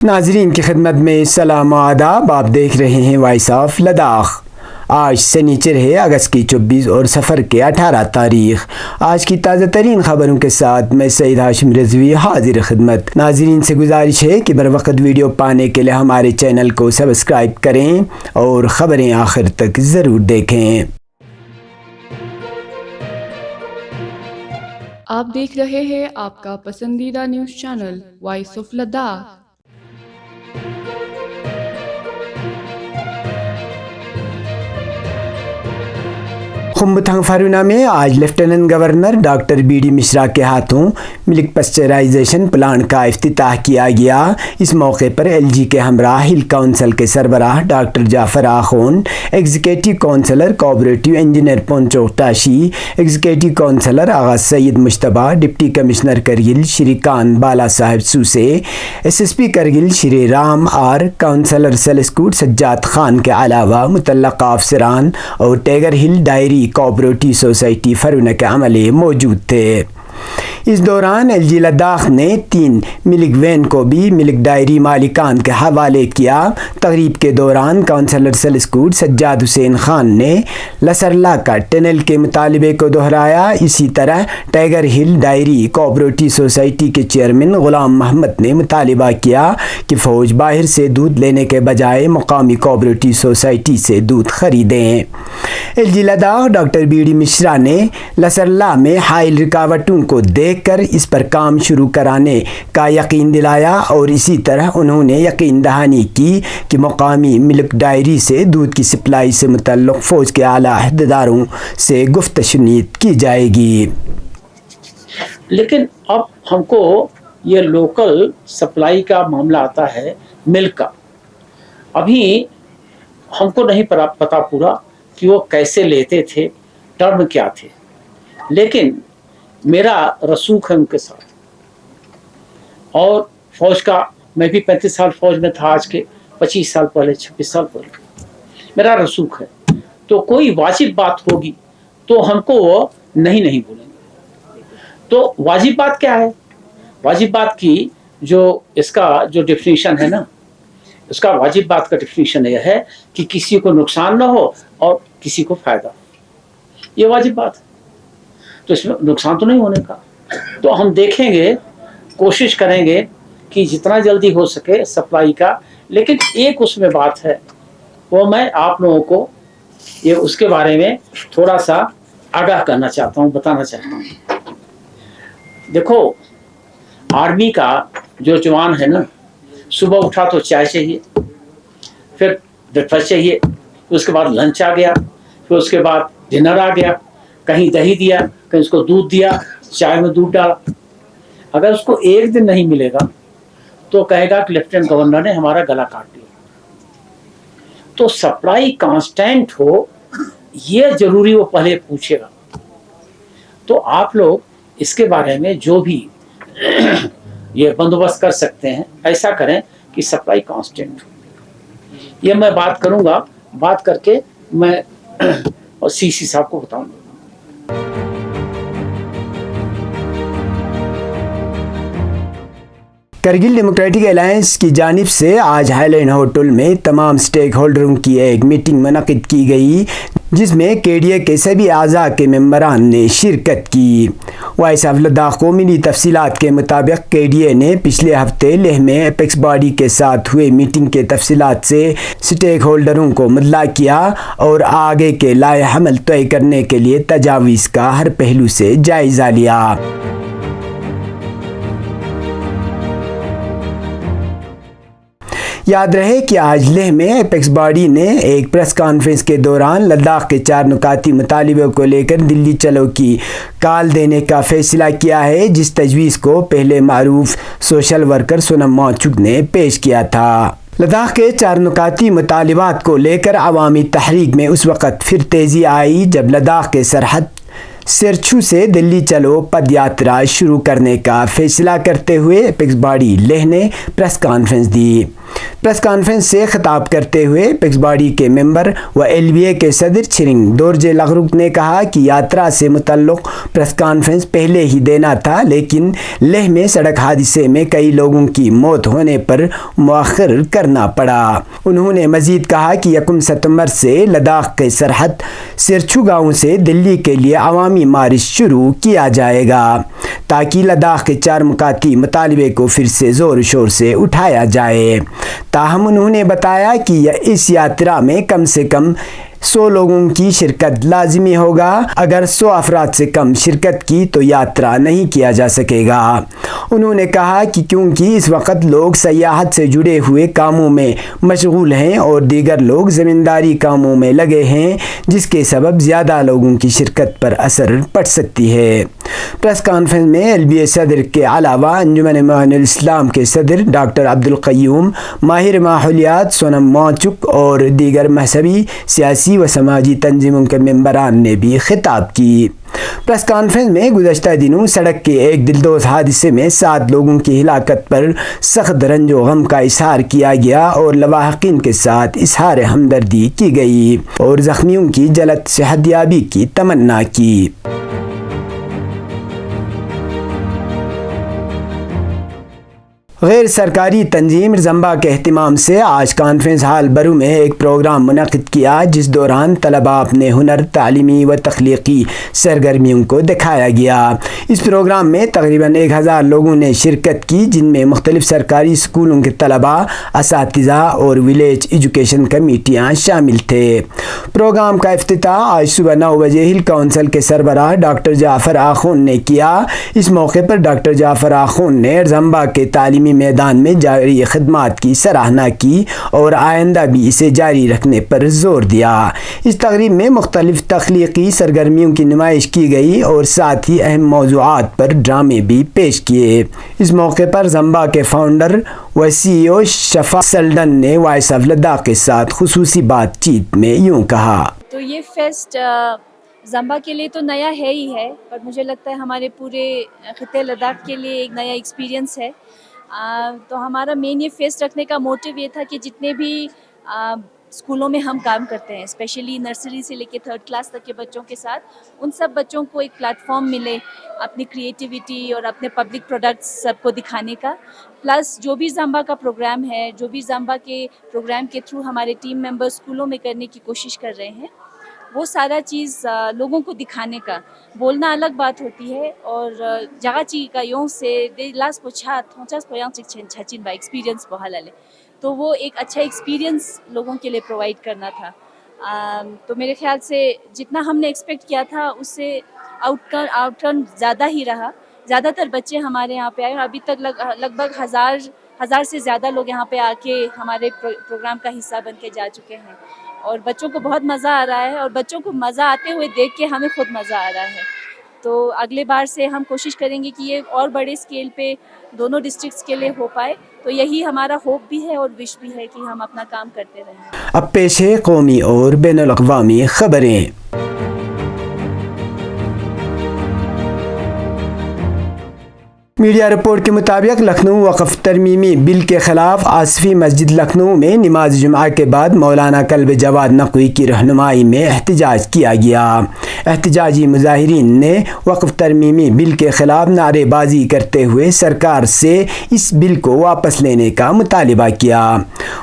ناظرین کی خدمت میں سلام و آداب. آپ دیکھ رہے ہیں وائس آف لداخ. آج سنیچر ہے، اگست کی 24 اور سفر کے 18 تاریخ. آج کی تازہ ترین خبروں کے ساتھ میں سعید ہاشم رضوی حاضر خدمت. ناظرین سے گزارش ہے کہ بر وقت ویڈیو پانے کے لیے ہمارے چینل کو سبسکرائب کریں اور خبریں آخر تک ضرور دیکھیں. آپ دیکھ رہے ہیں آپ کا پسندیدہ news channel voice of Ladakh. Khambathang فارونا میں آج lieutenant governor doctor B D Mishra کے ہاتھوں ملک پسچرائزیشن پلانٹ کا افتتاح کیا گیا. اس موقع پر ایل جی کے ہمراہ ہل کونسل کے سربراہ doctor Jafar Akhoon, executive councillor cooperative engineer Punchok Tashi, executive councillor Agha Syed Mujtaba, deputy commissioner Kargil Shrikant Balasaheb Suse, S S P Kargil Shri Ram R, councillor سیلسکوٹ سجاد خان کے علاوہ متعلقہ افسران اور ٹیگر ہل ڈائری کوآپریٹو سوسائٹی فارونا کے عملے موجود تھے. اس دوران ایل جی لداخ نے 3 ملک وین کو بھی ملک ڈائری مالکان کے حوالے کیا. تقریب کے دوران کونسلر سیلسکوٹ سجاد حسین خان نے لسرلا کا ٹنل کے مطالبے کو دہرایا. اسی طرح ٹائگر ہل ڈائری کوآپریٹو سوسائٹی کے چیئرمین غلام محمد نے مطالبہ کیا کہ فوج باہر سے دودھ لینے کے بجائے مقامی کوآپریٹو سوسائٹی سے دودھ خریدیں. L G Ladakh doctor B D Mishra نے لسرلا میں حائل رکاوٹوں کو دیکھ کر اس پر کام شروع کرانے کا یقین دلایا اور اسی طرح انہوں نے یقین دہانی کی کہ مقامی ملک ڈائری سے دودھ کی سپلائی سے متعلق فوج کے اعلیٰ عہدیداروں سے گفت شنید کی جائے گی. لیکن اب ہم کو یہ لوکل سپلائی کا معاملہ آتا ہے ملک کا. ابھی ہم کو نہیں پتا پورا کہ وہ کیسے لیتے تھے، ٹرم کیا تھے، لیکن میرا رسوخ ہے ان کے ساتھ. اور فوج کا، میں بھی 35 سال فوج میں تھا، آج کے 25 سال پہلے 26 سال پہلے میرا رسوخ ہے. تو کوئی واجب بات ہوگی تو ہم کو وہ نہیں بولیں گے. تو واجب بات کیا ہے؟ واجب بات کی جو اس کا جو ڈیفینیشن ہے نا، اس کا واجب بات کا ڈیفینیشن یہ ہے کہ کسی کو نقصان نہ ہو اور کسی کو فائدہ. یہ واجب بات ہے. تو اس میں نقصان تو نہیں ہونے کا. تو ہم دیکھیں گے، کوشش کریں گے کہ جتنا جلدی ہو سکے سپلائی کا. لیکن ایک اس میں بات ہے، وہ میں آپ لوگوں کو یہ اس کے بارے میں تھوڑا سا آگاہ کرنا چاہتا ہوں، بتانا چاہتا ہوں. دیکھو، آرمی کا جو جوان ہے نا، صبح اٹھا تو چائے چاہیے، پھر بریک فاسٹ چاہیے، اس کے بعد لنچ آ گیا، پھر اس کے بعد ڈنر آ گیا، کہیں دہی دیا، کہیں اس کو دودھ دیا، چائے میں دودھ ڈالا. اگر اس کو ایک دن نہیں ملے گا تو کہے گا کہ لیفٹیننٹ گورنر نے ہمارا گلا کاٹ دیا. تو سپلائی کانسٹینٹ ہو یہ ضروری وہ پہلے پوچھے گا. تو آپ لوگ اس کے بارے میں جو بھی یہ بندوبست کر سکتے ہیں ایسا کریں کہ سپلائی کانسٹینٹ ہو. یہ میں بات کروں گا، بات کر کے میں اور سی صاحب کو بتاؤں گا. کرگل ڈیموکریٹک الائنس کی جانب سے آج ہائی لینڈ ہوٹل میں تمام سٹیک ہولڈروں کی ایک میٹنگ منعقد کی گئی، جس میں کے ڈی اے کے سبھی اعضاء کے ممبران نے شرکت کی. وائس آف لداخ کو ملی تفصیلات کے مطابق کے ڈی اے نے پچھلے ہفتے لیہ میں اپیکس باڈی کے ساتھ ہوئے میٹنگ کے تفصیلات سے سٹیک ہولڈروں کو مطلع کیا اور آگے کے لائحہ عمل طے کرنے کے لیے تجاویز کا ہر پہلو سے جائزہ لیا. یاد رہے کہ آج لیہ میں اپیکس باڈی نے ایک پریس کانفرنس کے دوران لداخ کے 4 نکاتی مطالبوں کو لے کر دلی چلو کی کال دینے کا فیصلہ کیا ہے، جس تجویز کو پہلے معروف سوشل ورکر سونم وانگچک نے پیش کیا تھا. لداخ کے 4 نکاتی مطالبات کو لے کر عوامی تحریک میں اس وقت پھر تیزی آئی جب لداخ کے سرحد سرچھو سے دلی چلو پد یاترا شروع کرنے کا فیصلہ کرتے ہوئے اپیکس باڈی لیہ نے پریس کانفرنس دی. प्रेस कॉन्फ्रेंस से खिताब करते हुए पिक्स बॉडी के मेंबर व LBA के सदर छिरिंग दोरजे लगरुक ने कहा कि यात्रा से मुतल्लिक प्रेस कॉन्फ्रेंस पहले ही देना था, लेकिन लेह में सड़क हादसे में कई लोगों की मौत होने पर मुअख्खर करना पड़ा। उन्होंने मजीद कहा कि 1 सितंबर से लद्दाख के सरहद सिरछू गाँव से दिल्ली के लिए अवामी मार्च शुरू किया जाएगा ताकि लद्दाख के 4 मुकाती मुतालबे को फिर से ज़ोर शोर से उठाया जाए। ताहम उन्होंने बताया कि इस यात्रा में कम से कम 100 लोगों की शिरकत लाजिमी होगा। अगर 100 अफराद से कम शिरकत की तो यात्रा नहीं किया जा सकेगा। उन्होंने कहा कि क्योंकि इस वक्त लोग सयाहत से जुड़े हुए कामों में मशगूल हैं और दीगर लोग ज़मींदारी कामों में लगे हैं, जिसके सबब ज़्यादा लोगों की शिरकत पर असर पड़ सकती है। प्रेस कॉन्फ्रेंस में LBA सदर के अलावा अंजुमन मोमिनुल इस्लाम के सदर डॉक्टर अब्दुल क़य्यूम, माहिर माहौलियात सोनम मौचुक और दीगर मजहबी, सियासी व समाजी तंजीमों के मेंबरान ने भी खिताब की। प्रेस कॉन्फ्रेंस में गुज़श्ता दिनों सड़क के एक दिलदोज़ हादसे में 7 लोगों की हिलाकत पर सख्त रंजो गम का इजहार किया गया और लवाहिकीन के साथ इजहार हमदर्दी की गई और ज़ख्मियों की जल्द सेहतयाबी की तमन्ना की। गैर सरकारी तंजीम ज़म्बा के एहतिमाम से आज कॉन्फ्रेंस हॉल बरू में एक प्रोग्राम मुनक़िद किया, जिस दौरान तलबा अपने हुनर, तालीमी व तख्लीकी सरगर्मियों को दिखाया गया। इस प्रोग्राम में तकरीबन 1000 लोगों ने शिरकत की, जिनमें मुख्तलिफ सरकारी स्कूलों के तलबा, असातिज़ा और विलेज एजुकेशन कमेटियाँ शामिल थे। प्रोग्राम का इफ्तिताह आज सुबह 9 बजे हिल काउंसिल के सरबराह डॉक्टर जाफ़र आखून ने किया। इस मौके पर डॉक्टर जाफ़र आखून ने ज़म्बा के तालीमी मैदान में जारी खिदमात की सराहना की और आइंदा भी इसे जारी रखने पर जोर दिया। इस तकरीब में मुख्तलिफ तख्लीकी सरगर्मियों की नुमाइश की गई और साथ ही अहम मौज़ूआत पर ड्रामे भी पेश किए। इस मौके पर ज़म्बा के फाउंडर व CEO शफा सल्डन ने वॉइस ऑफ लद्दाख के साथ खुसूसी बातचीत में यूँ कहा। तो ये फेस्ट ज़म्बा के लिए तो नया है ही है, पर मुझे लगता है हमारे पूरे खिते लद्दाख के लिए एक नया एक्सपीरियंस है। तो हमारा मेन ये फेस्ट रखने का मोटिव ये था कि जितने भी स्कूलों में हम काम करते हैं, स्पेशली नर्सरी से लेके 3rd क्लास तक के बच्चों के साथ, उन सब बच्चों को एक प्लेटफॉर्म मिले अपनी क्रिएटिविटी और अपने पब्लिक प्रोडक्ट्स सबको दिखाने का। प्लस जो भी ज़म्बा का प्रोग्राम है, जो भी ज़म्बा के प्रोग्राम के थ्रू हमारे टीम मेंबर्स स्कूलों में करने की कोशिश कर रहे हैं, वो सारा चीज़ लोगों को दिखाने का। बोलना अलग बात होती है और जगह ची का यों से दे लास पोछा थोंचास पोयांग चिक छचिन बा एक्सपीरियंस बहालाले, तो वो एक अच्छा एक्सपीरियंस लोगों के लिए प्रोवाइड करना था। तो मेरे ख्याल से जितना हमने एक्सपेक्ट किया था उससे आउटकम ज़्यादा ही रहा। ज़्यादातर बच्चे हमारे यहाँ पे आए, अभी तक लगभग हज़ार से ज़्यादा लोग यहाँ पे आके हमारे प्रोग्राम का हिस्सा बन के जा चुके हैं और बच्चों को बहुत मज़ा आ रहा है और बच्चों को मज़ा आते हुए देख के हमें खुद मज़ा आ रहा है। तो अगले बार से हम कोशिश करेंगे कि ये और बड़े स्केल पे दोनों डिस्ट्रिक्ट्स के लिए हो पाए। तो यही हमारा होप भी है और विश भी है कि हम अपना काम करते रहें। अब पेश है कौमी और बैनुल अक़वामी खबरें। मीडिया रिपोर्ट के मुताबिक लखनऊ वक़फ़ तरमीमी बिल के ख़िलाफ़ आसिफी मस्जिद लखनऊ में नमाज जुमा के बाद मौलाना कल्ब जवाद नक़वी की रहनुमाई में एहतजाज किया गया। एहतजाजी मुजाहिरीन ने वक़फ़ तरमीमी बिल के ख़िलाफ़ नारेबाजी करते हुए सरकार से इस बिल को वापस लेने का मुतालिबा किया।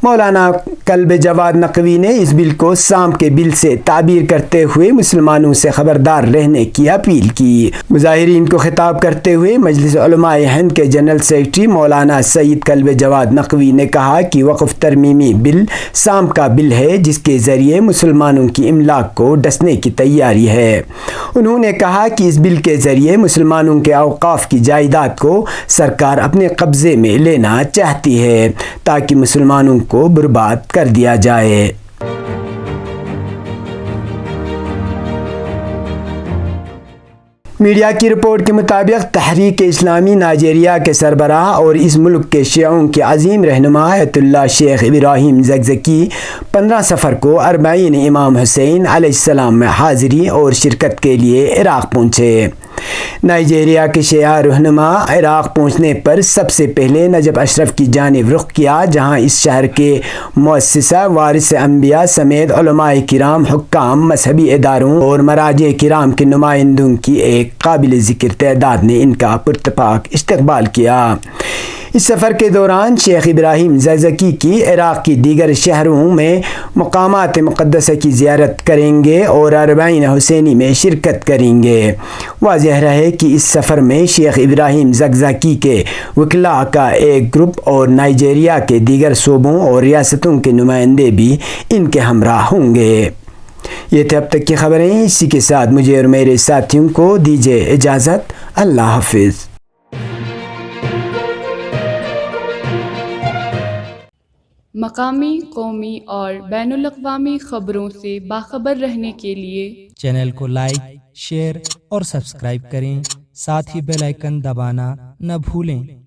मौलाना कल्ब जवाद नक़वी ने इस बिल को सांप के बिल से ताबीर करते हुए मुसलमानों से ख़बरदार रहने की अपील की। मुजाहिरीन को खिताब करते हुए मजलिस उलमाए हिंद के जनरल सेक्रेटरी मौलाना सईद कल्ब जवाद नक़वी ने कहा कि वक़फ़ तरमीमी बिल सांप का बिल है, जिसके ज़रिए मुसलमानों की इमलाक को डसने की तैयारी है। उन्होंने कहा कि इस बिल के ज़रिए मुसलमानों के औक़ाफ़ की जायदाद को सरकार अपने कब्ज़े में लेना चाहती है ताकि मुसलमानों को बर्बाद कर दिया जाए। मीडिया की रिपोर्ट के मुताबिक तहरीक इस्लामी नाइजीरिया के सरबराह और इस मुल्क के शियाओं के अजीम रहनुमा आयतुल्लाह शेख इब्राहिम ज़कज़की 15 सफ़र को अरबाईन इमाम हुसैन अलैहिस्सलाम में हाज़िरी और शिरकत के लिए इराक़ पहुँचे। نائجیریا کے شیعہ رہنما عراق پہنچنے پر سب سے پہلے نجف اشرف کی جانب رخ کیا، جہاں اس شہر کے مؤسسہ وارث انبیاء سمیت علماء کرام، حکام، مذہبی اداروں اور مراجع کرام کے نمائندوں کی ایک قابل ذکر تعداد نے ان کا پرتپاک استقبال کیا۔ اس سفر کے دوران شیخ ابراہیم زکزاکی کی عراق کی دیگر شہروں میں مقامات مقدسہ کی زیارت کریں گے اور اربعین حسینی میں شرکت کریں گے۔ واضح رہے کہ اس سفر میں شیخ ابراہیم زکزاکی کے وکلاء کا ایک گروپ اور نائجیریا کے دیگر صوبوں اور ریاستوں کے نمائندے بھی ان کے ہمراہ ہوں گے۔ یہ تھے اب تک کی خبریں، اسی کے ساتھ مجھے اور میرے ساتھیوں کو دیجیے اجازت۔ اللہ حافظ۔ مقامی، قومی اور بین الاقوامی خبروں سے باخبر رہنے کے لیے چینل کو لائک، شیئر اور سبسکرائب کریں، ساتھ ہی بیل آئیکن دبانا نہ بھولیں۔